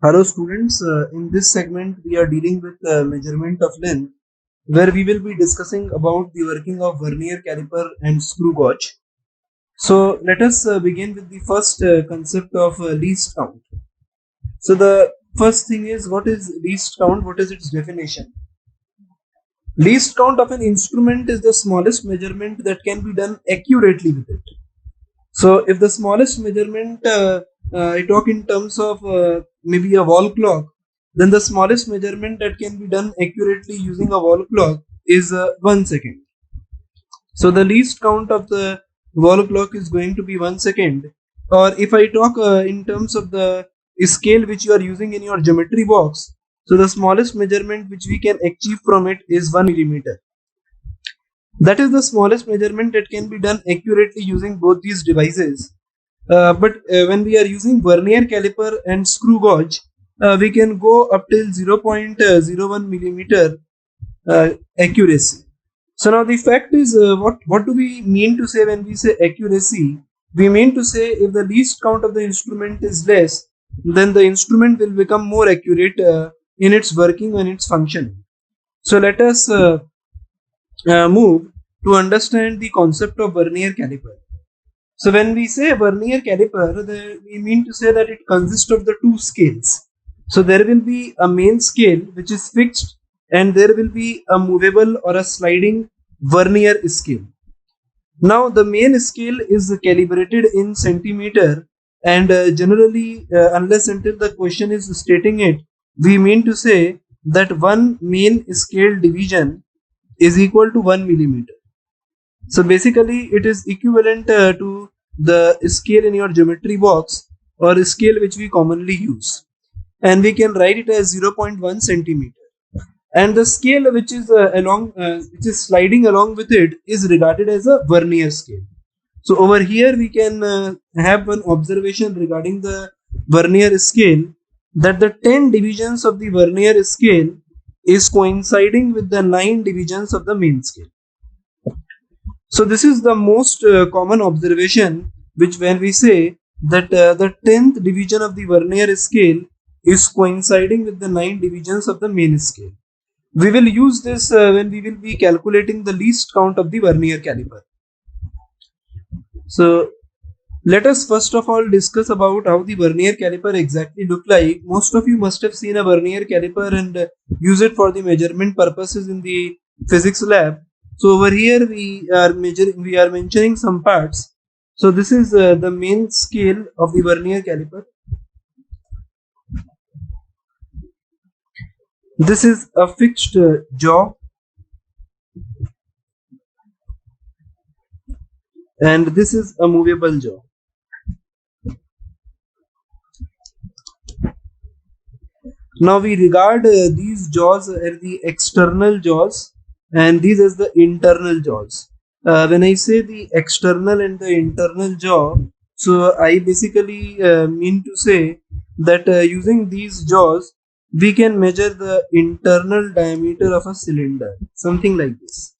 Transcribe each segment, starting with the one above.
Hello students, in this segment we are dealing with measurement of length where we will be discussing about the working of vernier caliper and screw gauge. So let us begin with the first concept of least count. So the first thing is, what is least count? What is its definition? Least count of an instrument is the smallest measurement that can be done accurately with it. So if the smallest measurement, I talk in terms of maybe a wall clock, then the smallest measurement that can be done accurately using a wall clock is 1 second. So the least count of the wall clock is going to be 1 second. Or if I talk in terms of the scale which you are using in your geometry box, so the smallest measurement which we can achieve from it is 1 millimeter. That is the smallest measurement that can be done accurately using both these devices. But when we are using vernier caliper and screw gauge, we can go up till 0.01 millimeter accuracy. So now the fact is, what do we mean to say when we say accuracy? We mean to say if the least count of the instrument is less, then the instrument will become more accurate in its working and its functioning. So let us move to understand the concept of vernier caliper. So when we say vernier caliper, we mean to say that it consists of the two scales. So there will be a main scale which is fixed, and there will be a movable or a sliding vernier scale. Now the main scale is calibrated in centimeter, and generally, unless until the question is stating it, we mean to say that one main scale division is equal to 1 millimeter. So basically, it is equivalent to the scale in your geometry box or scale which we commonly use, and we can write it as 0.1 centimeter. And the scale which is which is sliding along with it is regarded as a vernier scale. So over here we can have one observation regarding the vernier scale, that the 10 divisions of the vernier scale is coinciding with the 9 divisions of the main scale. So this is the most common observation, which when we say that the 10th division of the vernier scale is coinciding with the 9 divisions of the main scale. We will use this when we will be calculating the least count of the vernier caliper. So let us first of all discuss about how the vernier caliper exactly look like. Most of you must have seen a vernier caliper and use it for the measurement purposes in the physics lab. So over here we are mentioning some parts. So this is the main scale of the vernier caliper. This is a fixed jaw, and this is a movable jaw. Now we regard these jaws as the external jaws and these as the internal jaws. When I say the external and the internal jaw, so I basically mean to say that using these jaws, we can measure the internal diameter of a cylinder, something like this.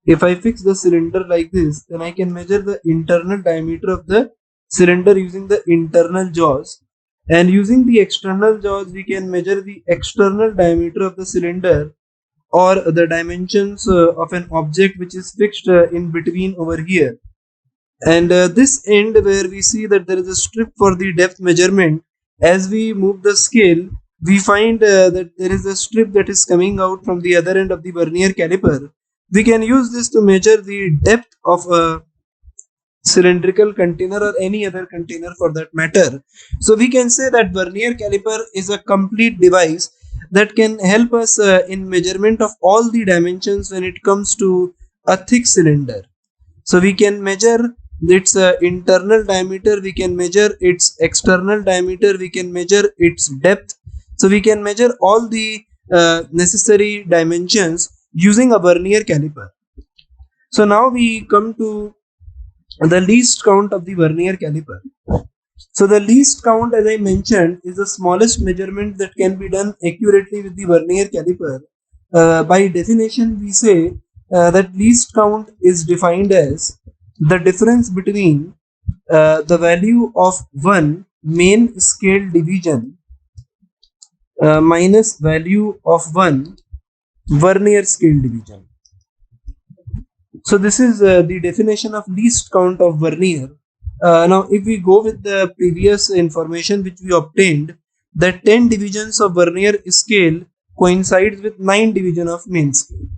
If I fix the cylinder like this, then I can measure the internal diameter of the cylinder using the internal jaws. And using the external jaws, we can measure the external diameter of the cylinder or the dimensions of an object which is fixed in between over here. And this end where we see that there is a strip for the depth measurement, as we move the scale, we find that there is a strip that is coming out from the other end of the vernier caliper. We can use this to measure the depth of a cylindrical container or any other container for that matter. So we can say that vernier caliper is a complete device that can help us in measurement of all the dimensions when it comes to a thick cylinder. So we can measure its internal diameter, we can measure its external diameter, we can measure its depth. So we can measure all the necessary dimensions using a vernier caliper. So now we come to the least count of the vernier caliper. So the least count, as I mentioned, is the smallest measurement that can be done accurately with the vernier caliper. By definition, we say that least count is defined as the difference between the value of one main scale division minus value of 1 Vernier scale division. So this is the definition of least count of vernier. Now if we go with the previous information which we obtained, that 10 divisions of vernier scale coincides with 9 division of main scale.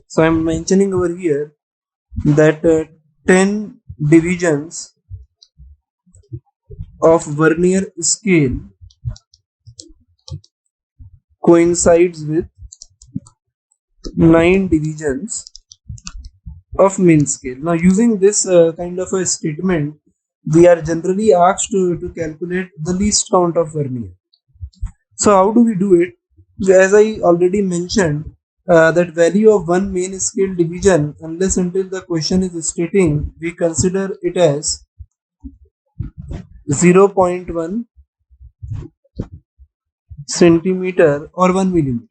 So I am mentioning over here that 10 divisions of vernier scale coincides with 9 divisions of main scale. Now using this kind of a statement, we are generally asked to calculate the least count of vernier. So how do we do it? As I already mentioned, that value of one main scale division, unless until the question is stating, we consider it as 0.1 centimeter or 1 millimeter.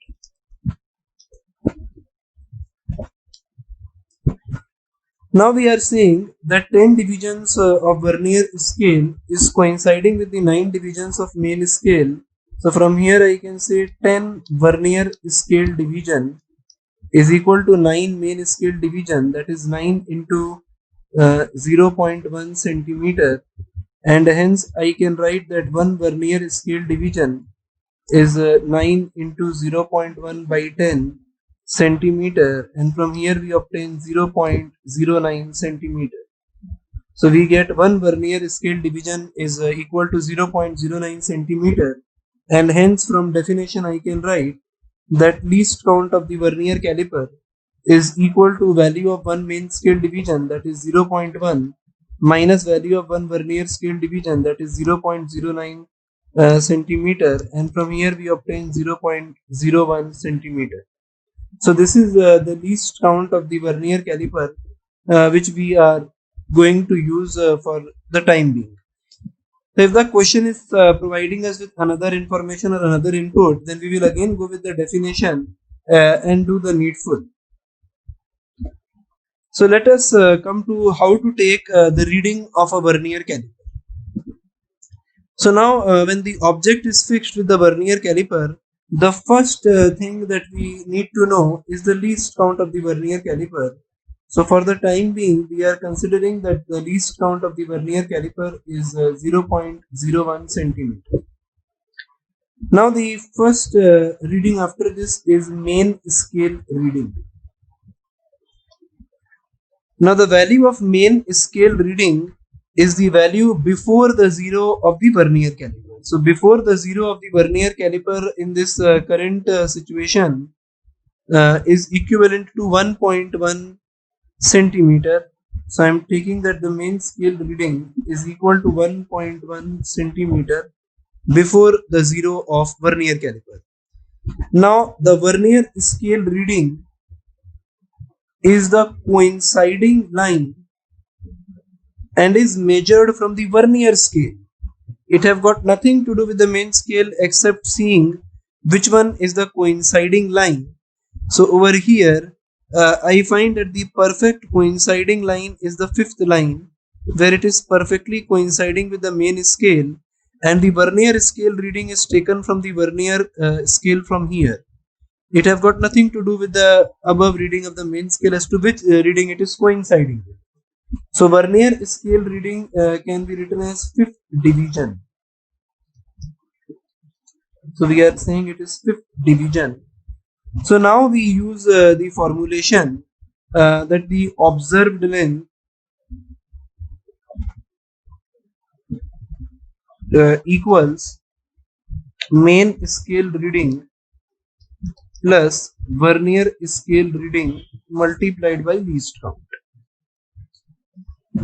Now we are saying that 10 divisions of vernier scale is coinciding with the 9 divisions of main scale. So from here I can say 10 vernier scale division is equal to 9 main scale division, that is 9 into 0.1 centimeter, and hence I can write that 1 vernier scale division is 9 into 0.1 by 10 centimeter, and from here we obtain 0.09 centimeter. So we get 1 vernier scale division is equal to 0.09 centimeter, and hence from definition I can write that least count of the vernier caliper is equal to value of one main scale division, that is 0.1, minus value of one vernier scale division, that is 0.09 centimeter, and from here we obtain 0.01 centimeter. So this is the least count of the vernier caliper which we are going to use for the time being. So if the question is providing us with another information or another input, then we will again go with the definition and do the needful. So let us come to how to take the reading of a vernier caliper. So now when the object is fixed with the vernier caliper, the first thing that we need to know is the least count of the vernier caliper. So for the time being, we are considering that the least count of the vernier caliper is 0.01 centimeter. Now the first reading after this is main scale reading. Now the value of main scale reading is the value before the zero of the vernier caliper. So before the zero of the vernier caliper in this current situation is equivalent to 1.1 centimeter. So I am taking that the main scale reading is equal to 1.1 centimeter before the zero of vernier caliper. Now the vernier scale reading is the coinciding line and is measured from the vernier scale. It have got nothing to do with the main scale except seeing which one is the coinciding line. So over here I find that the perfect coinciding line is the fifth line, where it is perfectly coinciding with the main scale, and the vernier scale reading is taken from the vernier scale from here. It have got nothing to do with the above reading of the main scale as to which reading it is coinciding with. So vernier scale reading can be written as fifth division. So we are saying it is fifth division. So now we use the formulation that the observed length equals main scale reading plus vernier scale reading multiplied by least count.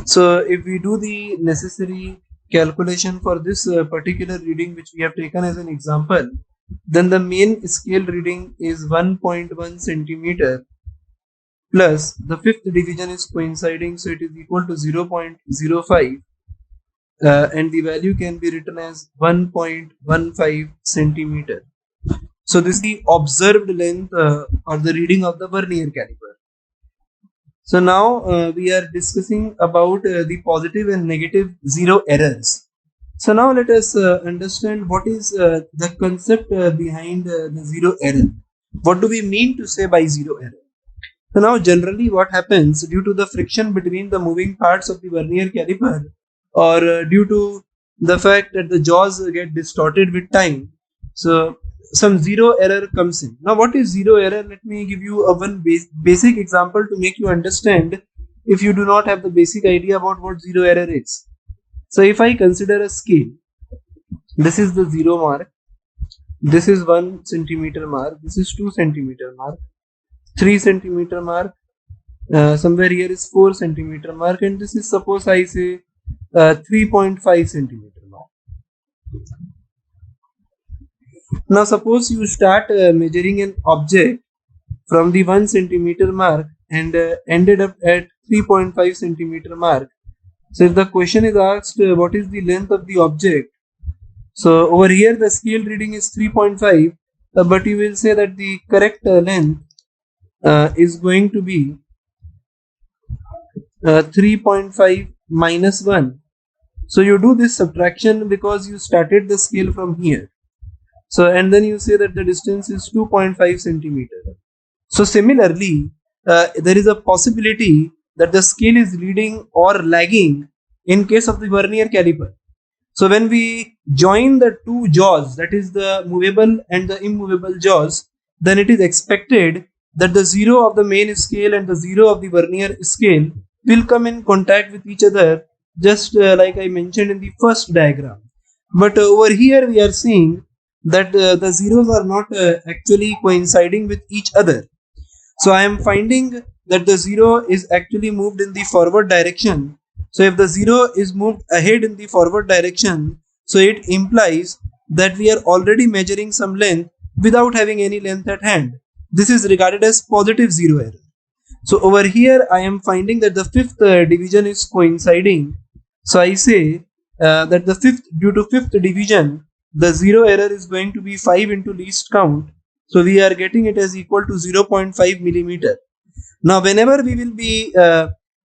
So if we do the necessary calculation for this particular reading which we have taken as an example, then the main scale reading is 1.1 centimeter plus the fifth division is coinciding, so it is equal to 0.05 and the value can be written as 1.15 centimeter. So this is the observed length or the reading of the vernier caliper. So now we are discussing about the positive and negative zero errors. So now let us understand what is the concept behind the zero error. What do we mean to say by zero error? So now generally what happens due to the friction between the moving parts of the vernier caliper, or due to the fact that the jaws get distorted with time, so some zero error comes in. Now what is zero error? Let me give you a one basic example to make you understand if you do not have the basic idea about what zero error is. So if I consider a scale, this is the zero mark, this is 1 centimeter mark, this is 2 centimeter mark, 3 centimeter mark, somewhere here is 4 centimeter mark, and this is, suppose I say 3.5 centimeter mark. Now suppose you start measuring an object from the 1 centimeter mark and ended up at 3.5 centimeter mark. So if the question is asked what is the length of the object, so over here the scale reading is 3.5, but you will say that the correct length is going to be 3.5 minus 1. So you do this subtraction because you started the scale from here. So and then you say that the distance is 2.5 centimeter. So similarly, there is a possibility that the scale is leading or lagging in case of the vernier caliper. So when we join the two jaws, that is the movable and the immovable jaws, then it is expected that the zero of the main scale and the zero of the vernier scale will come in contact with each other, just like I mentioned in the first diagram. But over here we are seeing that the zeros are not actually coinciding with each other. So I am finding that the zero is actually moved in the forward direction. So if the zero is moved ahead in the forward direction, so it implies that we are already measuring some length without having any length at hand. This is regarded as positive zero error. So over here I am finding that the fifth division is coinciding. So I say that due to fifth division, the zero error is going to be 5 into least count. So we are getting it as equal to 0.5 millimeter. Now whenever we will be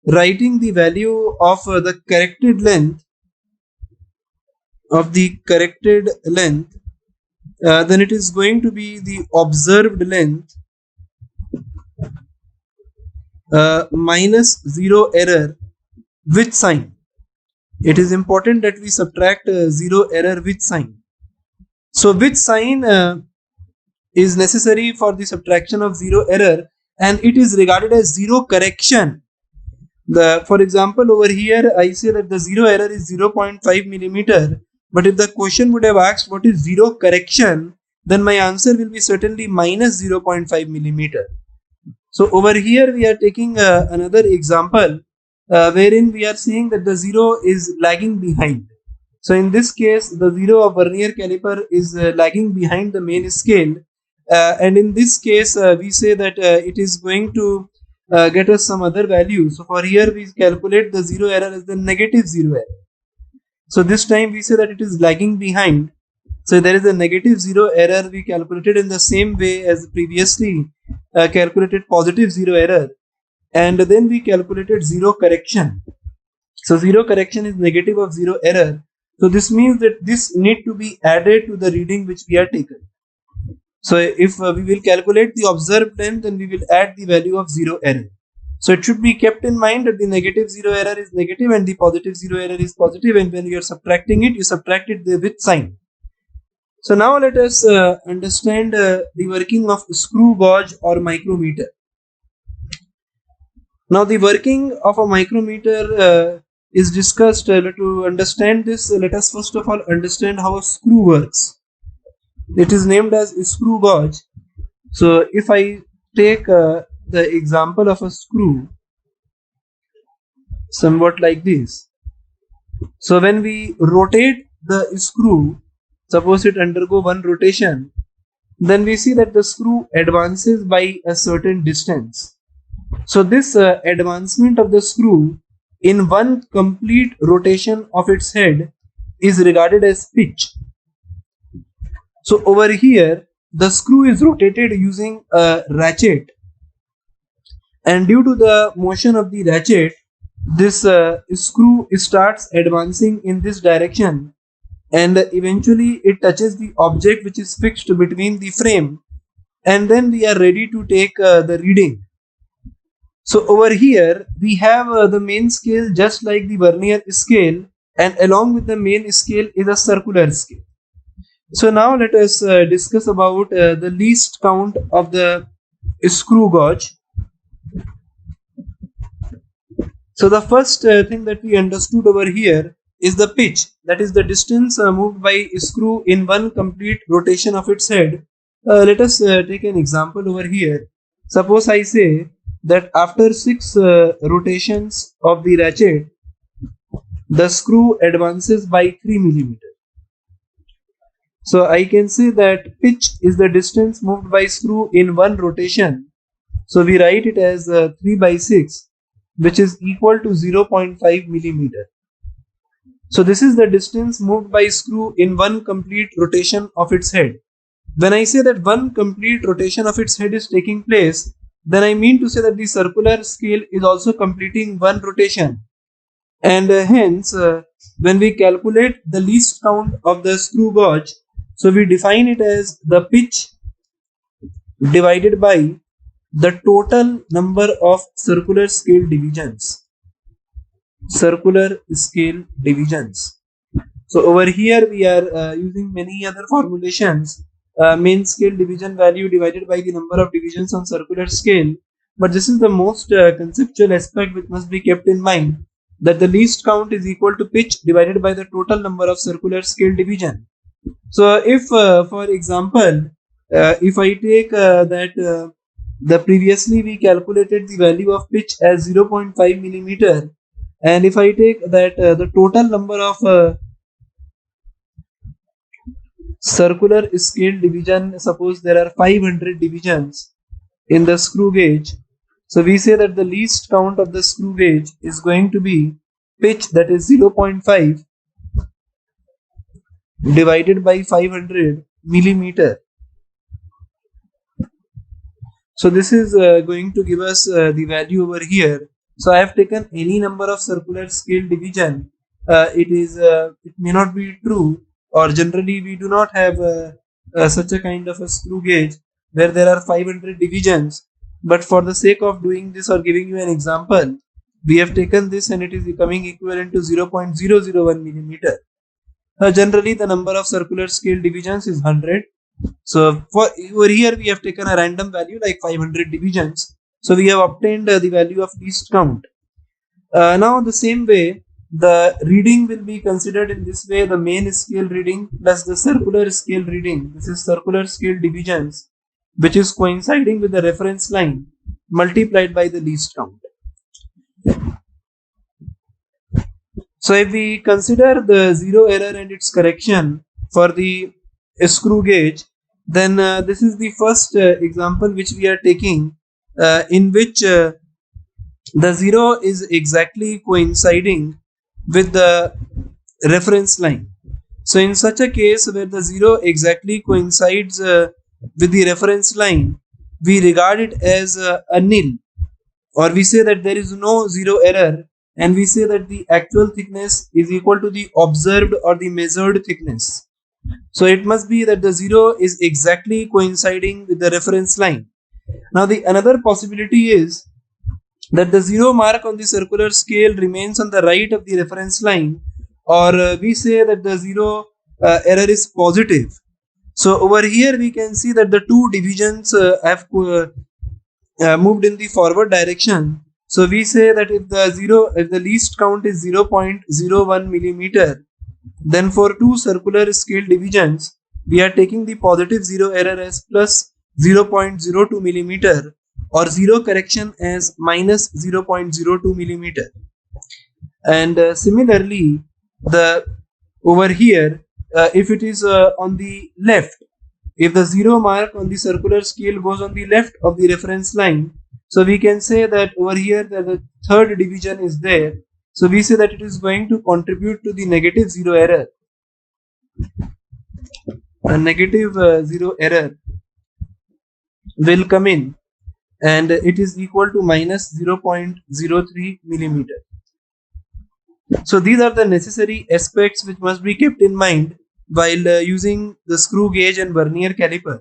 writing the value of the corrected length, then it is going to be the observed length minus zero error with sign. It is important that we subtract zero error with sign. So with sign is necessary for the subtraction of zero error, and it is regarded as zero correction. For example, over here I say that the zero error is 0.5 millimeter, but if the question would have asked what is zero correction, then my answer will be certainly minus 0.5 millimeter. So over here we are taking another example wherein we are seeing that the zero is lagging behind. So in this case, the zero of vernier caliper is lagging behind the main scale, and in this case we say that it is going to get us some other value. So for here we calculate the zero error as the negative zero error. So this time we say that it is lagging behind. So there is a negative zero error we calculated in the same way as previously calculated positive zero error, and then we calculated zero correction. So zero correction is negative of zero error. So this means that this need to be added to the reading which we are taken. So if we will calculate the observed length, then we will add the value of zero error. So it should be kept in mind that the negative zero error is negative and the positive zero error is positive, and when you are subtracting it, you subtract it with sign. So now let us understand the working of screw gauge or micrometer. Now the working of a micrometer is discussed. To understand this, let us first of all understand how a screw works. It is named as screw gauge. So if I take the example of a screw somewhat like this. So when we rotate the screw, suppose it undergo one rotation, then we see that the screw advances by a certain distance. So this advancement of the screw in one complete rotation of its head is regarded as pitch. So over here the screw is rotated using a ratchet, and due to the motion of the ratchet, this screw starts advancing in this direction, and eventually it touches the object which is fixed between the frame, and then we are ready to take the reading. So over here we have the main scale just like the vernier scale, and along with the main scale is a circular scale. So now let us discuss about the least count of the screw gauge. So the first thing that we understood over here is the pitch, that is the distance moved by a screw in one complete rotation of its head. Let us take an example over here. Suppose I say that after 6 rotations of the ratchet, the screw advances by 3 millimeter. So I can say that pitch is the distance moved by screw in one rotation. So we write it as 3 by 6, which is equal to 0.5 millimeter. So this is the distance moved by screw in one complete rotation of its head. When I say that one complete rotation of its head is taking place, then I mean to say that the circular scale is also completing one rotation. And hence, when we calculate the least count of the screw gauge, so we define it as the pitch divided by the total number of circular scale divisions. Circular scale divisions. So over here we are using many other formulations. Main scale division value divided by the number of divisions on circular scale. But this is the most conceptual aspect which must be kept in mind, that the least count is equal to pitch divided by the total number of circular scale division. So if for example, if I take that the previously we calculated the value of pitch as 0.5 millimeter, and if I take that the total number of circular scale division, suppose there are 500 divisions in the screw gauge, so we say that the least count of the screw gauge is going to be pitch, that is 0.5 divided by 500 millimeter. So this is going to give us the value over here. So I have taken any number of circular scale division. It may not be true, or generally we do not have such a kind of a screw gauge where there are 500 divisions. But for the sake of doing this or giving you an example, we have taken this and it is becoming equivalent to 0.001 millimeter. Generally the number of circular scale divisions is 100. So for over here we have taken a random value like 500 divisions. So we have obtained the value of least count. Now the same way the reading will be considered in this way: the main scale reading plus the circular scale reading. This is circular scale divisions which is coinciding with the reference line multiplied by the least count. So if we consider the zero error and its correction for the screw gauge, then this is the first example which we are taking, in which the zero is exactly coinciding with the reference line. So in such a case where the zero exactly coincides with the reference line, we regard it as a nil, or we say that there is no zero error, and we say that the actual thickness is equal to the observed or the measured thickness. So it must be that the zero is exactly coinciding with the reference line. Now the another possibility is that the zero mark on the circular scale remains on the right of the reference line, or we say that the zero error is positive. So over here we can see that the two divisions have moved in the forward direction. So we say that if the least count is 0.01 millimeter, then for two circular scale divisions we are taking the positive zero error as plus 0.02 millimeter, or zero correction as minus 0.02 millimeter. And similarly, the over here, if it is on the left, if the zero mark on the circular scale goes on the left of the reference line, so we can say that over here that the third division is there. So we say that it is going to contribute to the negative zero error. A negative zero error will come in, and it is equal to minus 0.03 millimeter. So these are the necessary aspects which must be kept in mind while using the screw gauge and vernier caliper.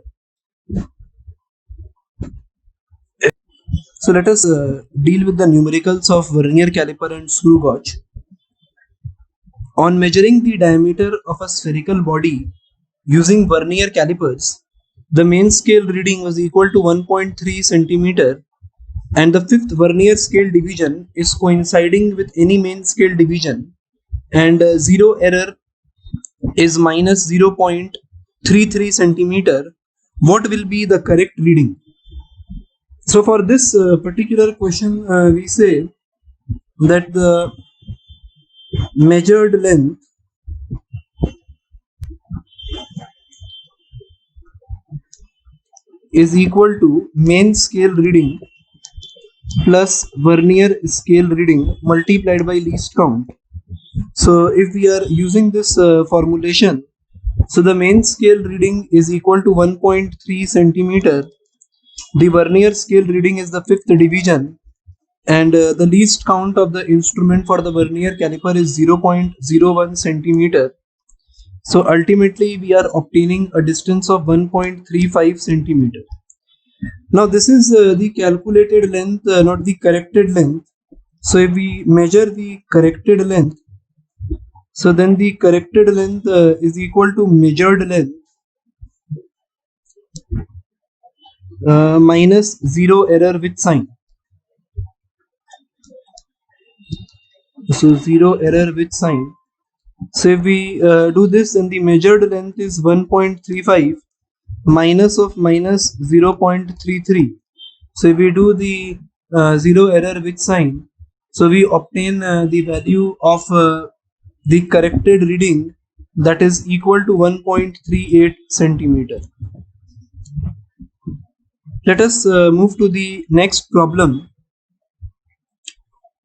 So let us deal with the numericals of vernier caliper and screw gauge. On measuring the diameter of a spherical body using vernier calipers, the main scale reading was equal to 1.3 centimeter, and the fifth vernier scale division is coinciding with any main scale division, and zero error is minus 0.33 centimeter. What will be the correct reading? So for this particular question, we say that the measured length is equal to main scale reading plus vernier scale reading multiplied by least count. So if we are using this formulation, so the main scale reading is equal to 1.3 centimeter. The vernier scale reading is the fifth division, and the least count of the instrument for the vernier caliper is 0.01 centimeter. So ultimately we are obtaining a distance of 1.35 centimeter. Now this is the calculated length, not the corrected length. So if we measure the corrected length, so then the corrected length is equal to measured length minus zero error with sign. So zero error with sign. So if we do this, then the measured length is 1.35 minus of minus 0.33. So if we do the zero error with sign, so we obtain the value of the corrected reading, that is equal to 1.38 centimeter. Let us move to the next problem.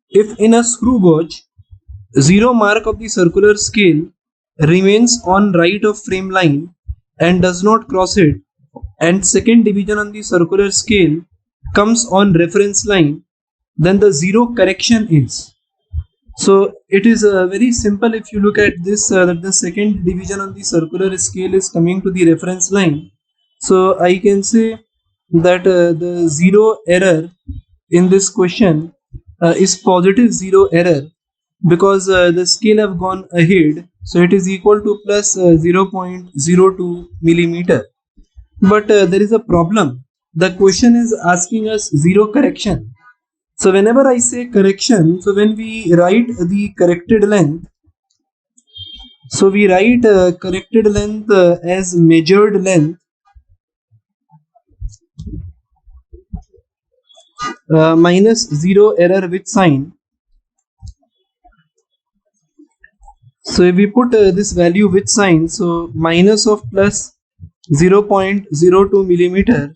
If in a screw gauge, zero mark of the circular scale remains on right of frame line and does not cross it, and second division on the circular scale comes on reference line, then the zero correction is. So it is very simple. If you look at this, that the second division on the circular scale is coming to the reference line. So I can say that the zero error in this question is positive zero error, because the scale have gone ahead, so it is equal to plus 0.02 millimeter. But there is a problem. The question is asking us zero correction. So whenever I say correction, so when we write the corrected length, so we write corrected length as measured length minus zero error with sign. So if we put this value with sign, so minus of plus 0.02 millimeter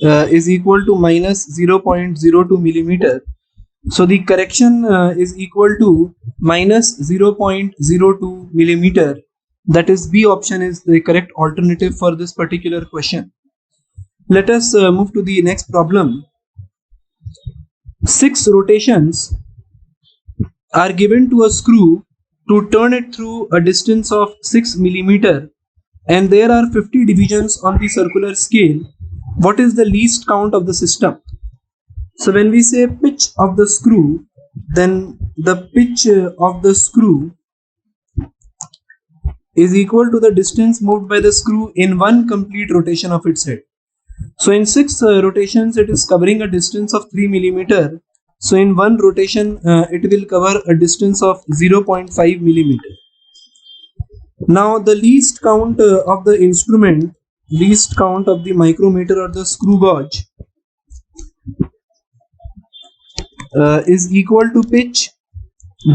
is equal to minus 0.02 millimeter. So the correction is equal to minus 0.02 millimeter. That is, B option is the correct alternative for this particular question. Let us move to the next problem. 6 rotations are given to a screw to turn it through a distance of 6 millimeter, and there are 50 divisions on the circular scale. What is the least count of the system? So when we say pitch of the screw, then the pitch of the screw is equal to the distance moved by the screw in one complete rotation of its head. So in 6 rotations, it is covering a distance of 3 millimeter. So in one rotation, it will cover a distance of 0.5 millimeter. Now the least count of the instrument, least count of the micrometer or the screw gauge is equal to pitch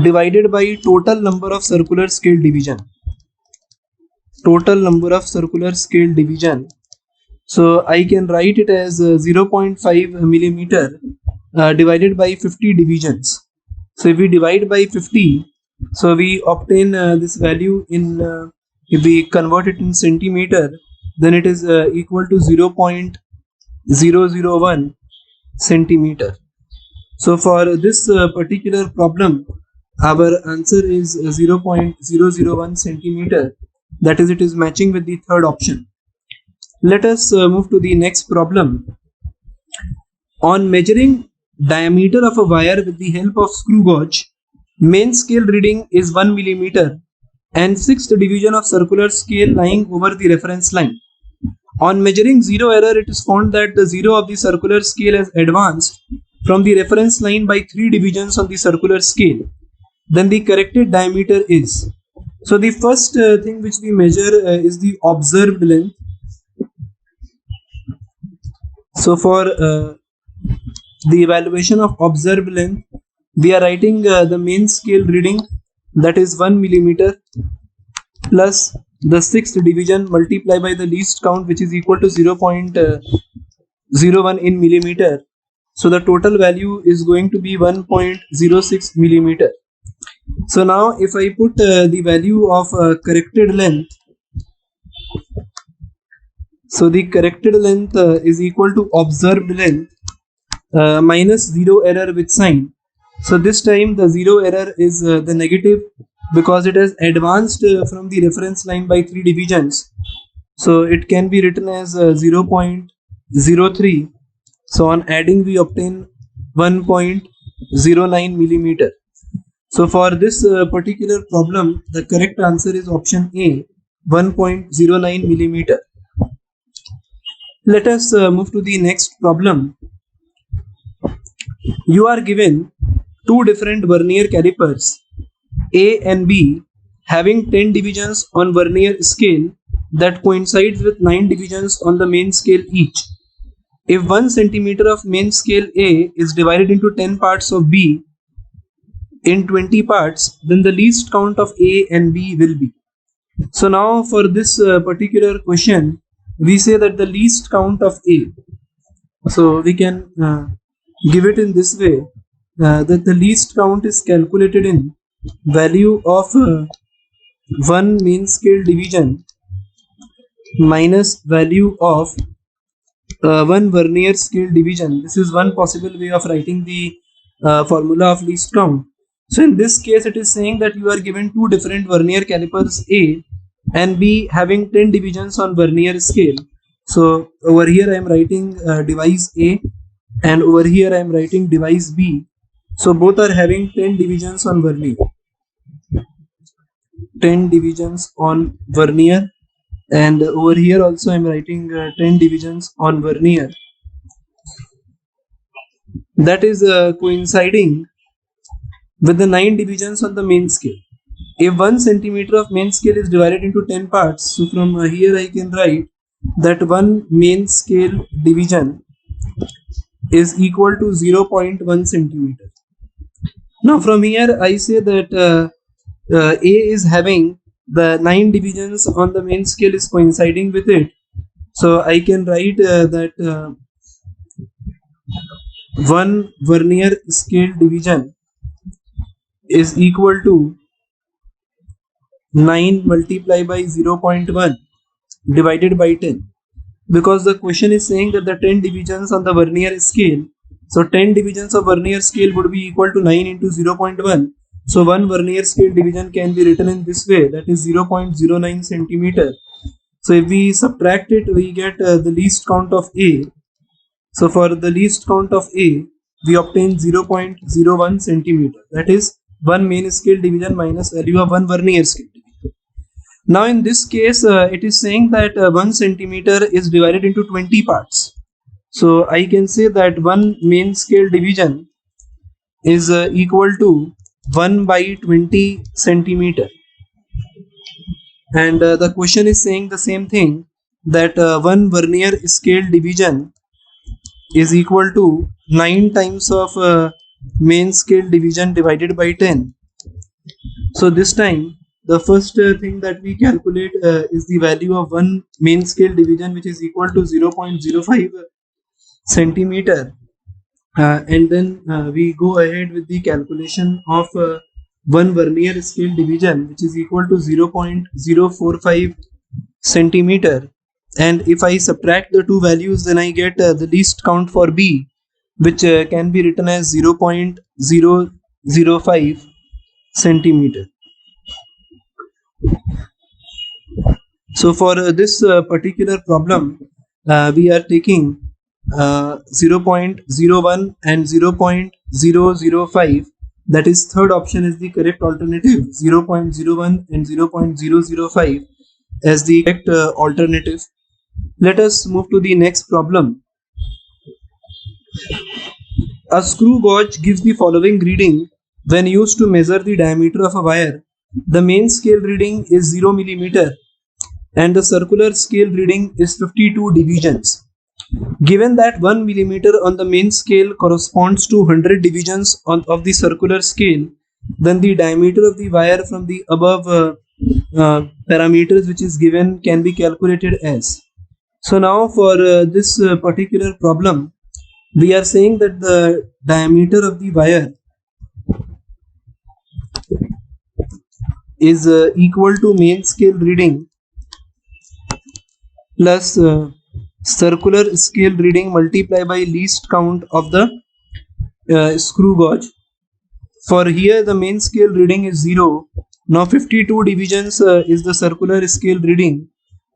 divided by total number of circular scale division. Total number of circular scale division. So I can write it as 0.5 millimeter divided by 50 divisions. So if we divide by 50, so we obtain this value in, if we convert it in centimeter, then it is equal to 0.001 centimeter. So for this particular problem, our answer is 0.001 centimeter, that is, it is matching with the third option. Let us move to the next problem. On measuring diameter of a wire with the help of screw gauge, main scale reading is 1 millimeter and sixth division of circular scale lying over the reference line. On measuring zero error, it is found that the zero of the circular scale has advanced from the reference line by 3 divisions on the circular scale. Then the corrected diameter is. So the first thing which we measure is the observed length. So for the evaluation of observed length, we are writing the main scale reading, that is 1 millimeter, plus the sixth division multiplied by the least count, which is equal to 0.01 in millimeter. So the total value is going to be 1.06 millimeter. So now if I put the value of corrected length, so the corrected length is equal to observed length minus zero error with sign. So this time the zero error is the negative, because it has advanced from the reference line by 3 divisions. So it can be written as 0.03. So on adding we obtain 1.09 millimeter. So for this particular problem, the correct answer is option A, 1.09 millimeter. Let us move to the next problem. You are given two different vernier calipers, A and B, having 10 divisions on vernier scale that coincides with 9 divisions on the main scale each. If 1 centimeter of main scale A is divided into 10 parts of B in 20 parts, then the least count of A and B will be. So now for this particular question, we say that the least count of A. So we can give it in this way, that the least count is calculated in value of 1 main scale division minus value of 1 vernier scale division. This is one possible way of writing the formula of least count. So in this case, it is saying that you are given two different vernier calipers A and B having 10 divisions on vernier scale. So over here I am writing device A, and over here I am writing device B. So both are having 10 divisions on vernier. 10 divisions on vernier, and over here also I am writing 10 divisions on vernier. That is coinciding with the 9 divisions on the main scale. If 1 centimeter of main scale is divided into 10 parts, so from here I can write that 1 main scale division is equal to 0.1 centimeter. Now from here I say that A is having the 9 divisions on the main scale is coinciding with it. So I can write that 1 vernier scale division is equal to 9 multiplied by 0.1 divided by 10, because the question is saying that the 10 divisions on the vernier scale, so 10 divisions of vernier scale would be equal to 9 into 0.1. So one vernier scale division can be written in this way, that is 0.09 centimeter. So if we subtract it, we get the least count of A. So for the least count of A, we obtain 0.01 centimeter, that is 1 main scale division minus value of 1 vernier scale division. Now in this case, it is saying that 1 centimeter is divided into 20 parts. So I can say that 1 main scale division is equal to 1 by 20 centimeter. And the question is saying the same thing, that 1 vernier scale division is equal to 9 times of main scale division divided by 10. So this time the first thing that we calculate is the value of 1 main scale division, which is equal to 0.05 centimeter, and then we go ahead with the calculation of 1 vernier scale division, which is equal to 0.045 centimeter. And if I subtract the two values, then I get the least count for B, which can be written as 0.005 centimeter. So for this particular problem, we are taking 0.01 and 0.005. That is, third option is the correct alternative. 0.01 and 0.005 as the correct alternative. Let us move to the next problem. A screw gauge gives the following reading when used to measure the diameter of a wire. The main scale reading is 0 millimeter and the circular scale reading is 52 divisions. Given that 1 millimeter on the main scale corresponds to 100 divisions of the circular scale, then the diameter of the wire from the above parameters which is given can be calculated as. So now for this particular problem, we are saying that the diameter of the wire is equal to main scale reading plus circular scale reading multiplied by least count of the screw gauge. For here the main scale reading is 0. Now 52 divisions is the circular scale reading,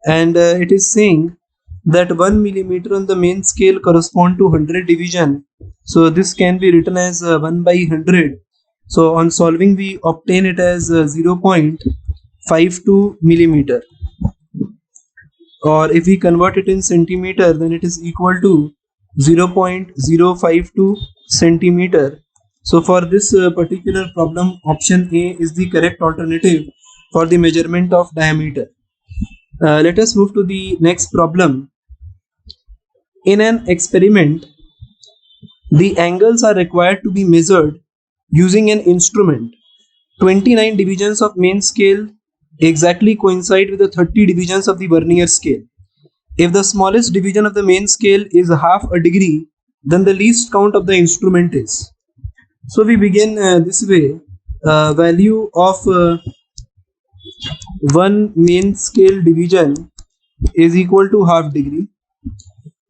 and it is saying that 1 millimeter on the main scale correspond to 100 division. So this can be written as 1 by 100. So on solving we obtain it as 0.52 millimeter, or if we convert it in centimeter, then it is equal to 0.052 centimeter. So for this particular problem, option A is the correct alternative for the measurement of diameter. Let us move to the next problem. In an experiment, the angles are required to be measured using an instrument. 29 divisions of main scale exactly coincide with the 30 divisions of the vernier scale. If the smallest division of the main scale is half a degree, then the least count of the instrument is. So we begin this way. Value of one main scale division is equal to half degree.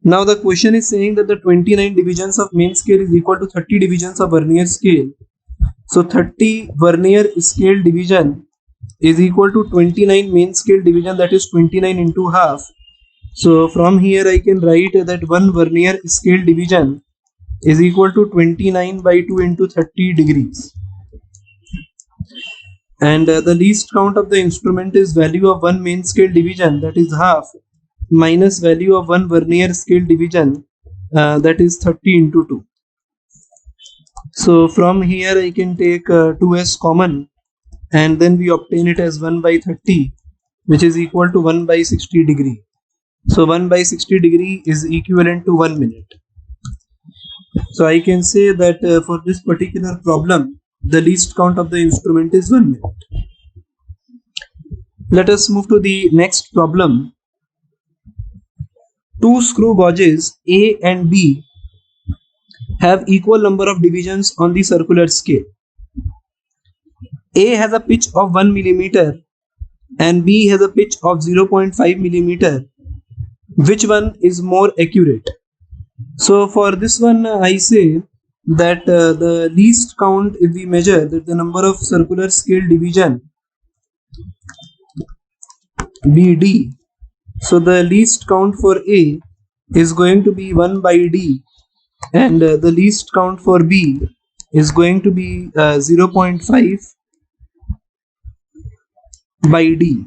Now the question is saying that the 29 divisions of main scale is equal to 30 divisions of vernier scale. So 30 vernier scale division is equal to 29 main scale division, that is 29 into half. So from here I can write that one vernier scale division is equal to 29 by 2 into 30 degrees. And the least count of the instrument is value of one main scale division, that is half, minus value of one vernier scale division, that is 30 into 2. So from here I can take 2 as common, and then we obtain it as 1 by 30, which is equal to 1 by 60 degree. So 1 by 60 degree is equivalent to 1 minute. So I can say that for this particular problem, the least count of the instrument is 1 minute. Let us move to the next problem. Two screw gauges A and B have equal number of divisions on the circular scale. A has a pitch of 1 millimeter and B has a pitch of 0.5 millimeter. Which one is more accurate? So for this one I say that the least count, if we measure that the number of circular scale division BD, so the least count for A is going to be 1 by D, and the least count for B is going to be 0.5 by D.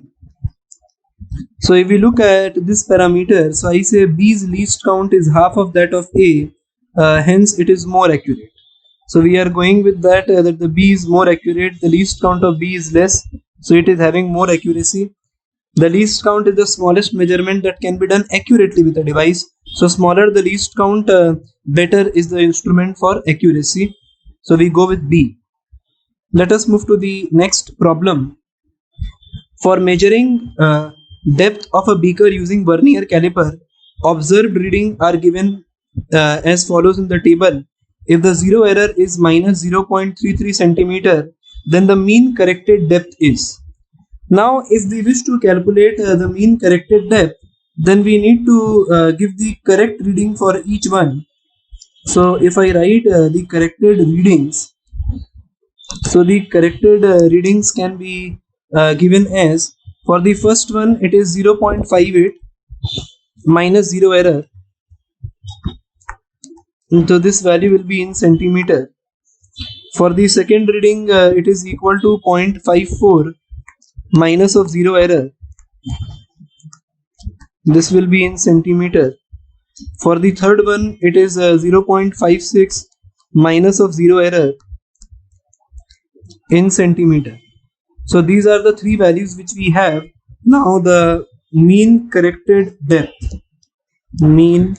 So if we look at this parameter, so I say B's least count is half of that of A, hence it is more accurate. So we are going with that, that the B is more accurate, the least count of B is less, so it is having more accuracy. The least count is the smallest measurement that can be done accurately with a device. So smaller the least count, better is the instrument for accuracy. So we go with B. Let us move to the next problem. For measuring depth of a beaker using vernier caliper, observed reading are given as follows in the table. If the zero error is minus 0.33 centimeter, then the mean corrected depth is. Now if we wish to calculate the mean corrected depth, then we need to give the correct reading for each one. So if I write the corrected readings, so the corrected readings can be given as For the first one, it is 0.58 minus 0 error. So this value will be in centimeter. For the second reading, it is equal to 0.54 minus of 0 error. This will be in centimeter. For the third one, it is 0.56 minus of 0 error in centimeter. So these are the three values which we have. Now the mean corrected depth. Mean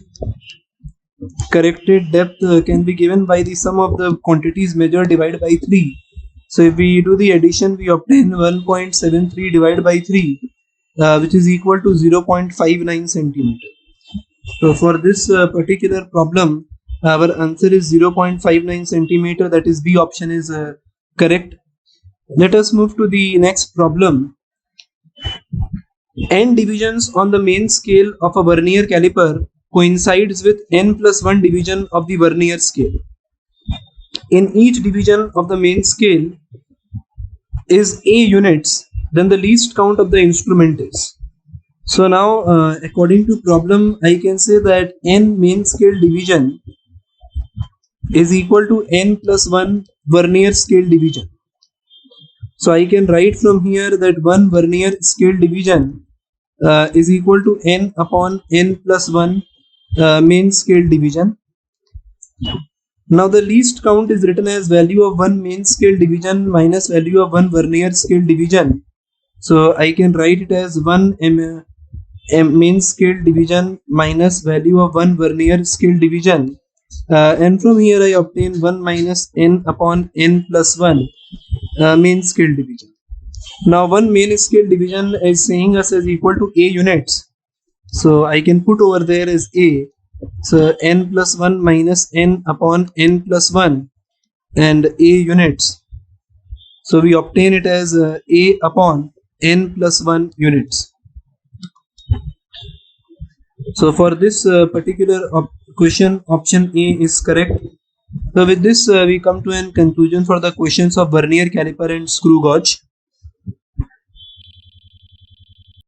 corrected depth can be given by the sum of the quantities measured divided by 3. So if we do the addition, we obtain 1.73 divided by 3, which is equal to 0.59 centimeter. So for this particular problem, our answer is 0.59 centimeter. That is B option is correct. Let us move to the next problem. N divisions on the main scale of a vernier caliper coincides with n plus 1 division of the vernier scale. In each division of the main scale is A units, then the least count of the instrument is. So now according to problem, I can say that n main scale division is equal to n plus 1 vernier scale division. So I can write from here that 1 vernier scale division is equal to n upon n plus 1 main scale division. Now the least count is written as value of 1 main scale division minus value of 1 vernier scale division. So I can write it as 1 main scale division minus value of 1 vernier scale division. And from here I obtain 1 minus n upon n plus 1 main scale division. Now 1 main scale division is saying us as equal to A units. So I can put over there as A. So n plus 1 minus n upon n plus 1 and A units. So we obtain it as A upon n plus 1 units. So for this particular question, option A is correct. So with this we come to a conclusion for the questions of vernier caliper and screw gauge.